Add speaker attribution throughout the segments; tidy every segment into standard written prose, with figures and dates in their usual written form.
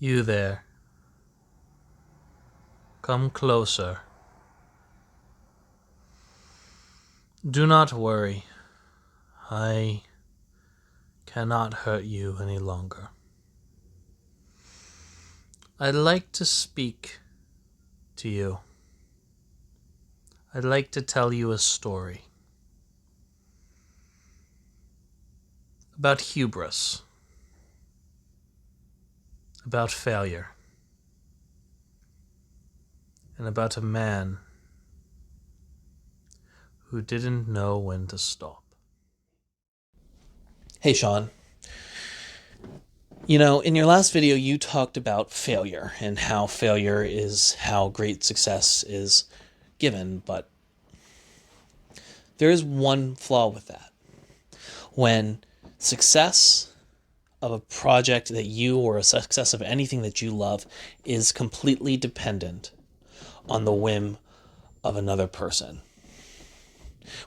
Speaker 1: You there. Come closer. Do not worry. I cannot hurt you any longer. I'd like to speak to you. I'd like to tell you a story about hubris, about failure, and about a man who didn't know when to stop.
Speaker 2: Hey, Sean. You know, in your last video, you talked about failure and how failure is how great success is given, but there is one flaw with that. When success of a project that you or a success of anything that you love is completely dependent on the whim of another person.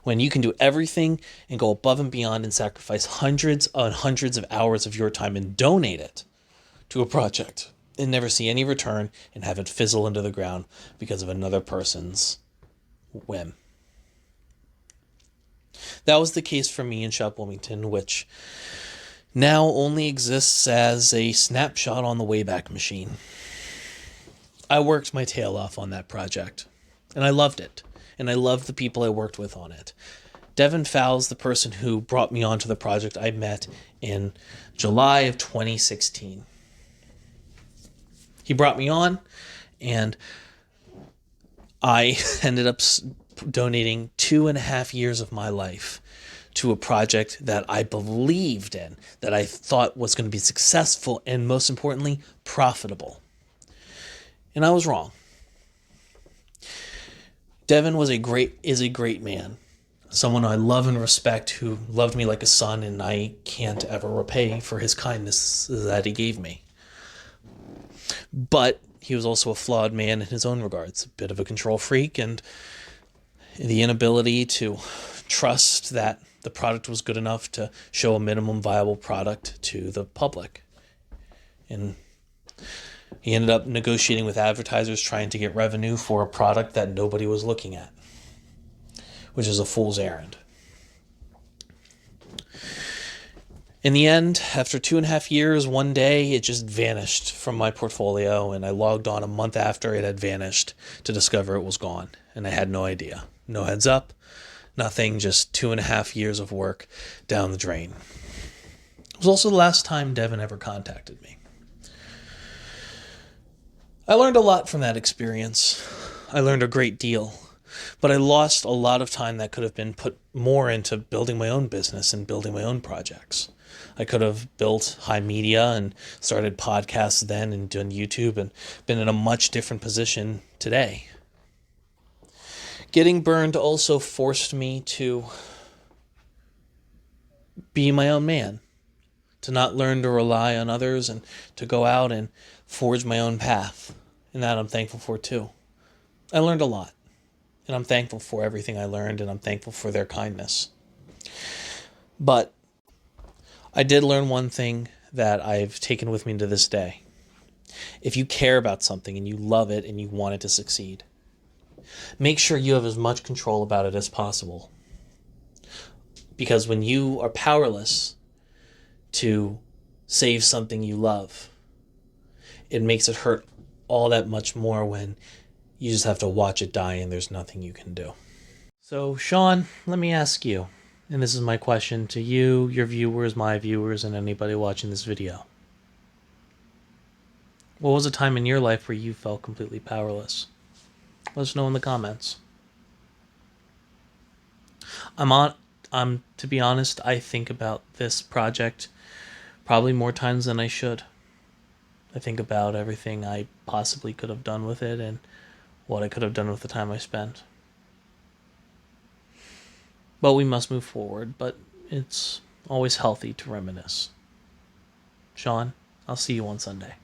Speaker 2: When you can do everything and go above and beyond and sacrifice hundreds and hundreds of hours of your time and donate it to a project and never see any return and have it fizzle into the ground because of another person's whim. That was the case for me in Shop Wilmington, which now only exists as a snapshot on the Wayback Machine. I worked my tail off on that project, and I loved it. And I loved the people I worked with on it. Devin Fowles, the person who brought me onto the project, I met in July of 2016. He brought me on, and I ended up donating 2.5 years of my life to a project that I believed in, that I thought was going to be successful and, most importantly, profitable. And I was wrong. Devin is a great man, someone I love and respect, who loved me like a son, and I can't ever repay for his kindness that he gave me. But he was also a flawed man in his own regards, a bit of a control freak, and the inability to trust that the product was good enough to show a minimum viable product to the public. And he ended up negotiating with advertisers trying to get revenue for a product that nobody was looking at, which is a fool's errand. In the end, after 2.5 years, one day it just vanished from my portfolio, and I logged on a month after it had vanished to discover it was gone, and I had no idea. No heads up, nothing, just 2.5 years of work down the drain. It was also the last time Devin ever contacted me. I learned a lot from that experience. I learned a great deal, but I lost a lot of time that could have been put more into building my own business and building my own projects. I could have built HIMedia and started podcasts then and done YouTube and been in a much different position today. Getting burned also forced me to be my own man, to not learn to rely on others and to go out and forge my own path. And that I'm thankful for too. I learned a lot, and I'm thankful for everything I learned, and I'm thankful for their kindness. But I did learn one thing that I've taken with me to this day. If you care about something and you love it and you want it to succeed, make sure you have as much control about it as possible. Because when you are powerless to save something you love, it makes it hurt all that much more when you just have to watch it die and there's nothing you can do. So, Sean, let me ask you, and this is my question to you, your viewers, my viewers, and anybody watching this video. What was a time in your life where you felt completely powerless? Let us know in the comments. To be honest, I think about this project probably more times than I should. I think about everything I possibly could have done with it and what I could have done with the time I spent. But we must move forward, but it's always healthy to reminisce. Sean, I'll see you on Sunday.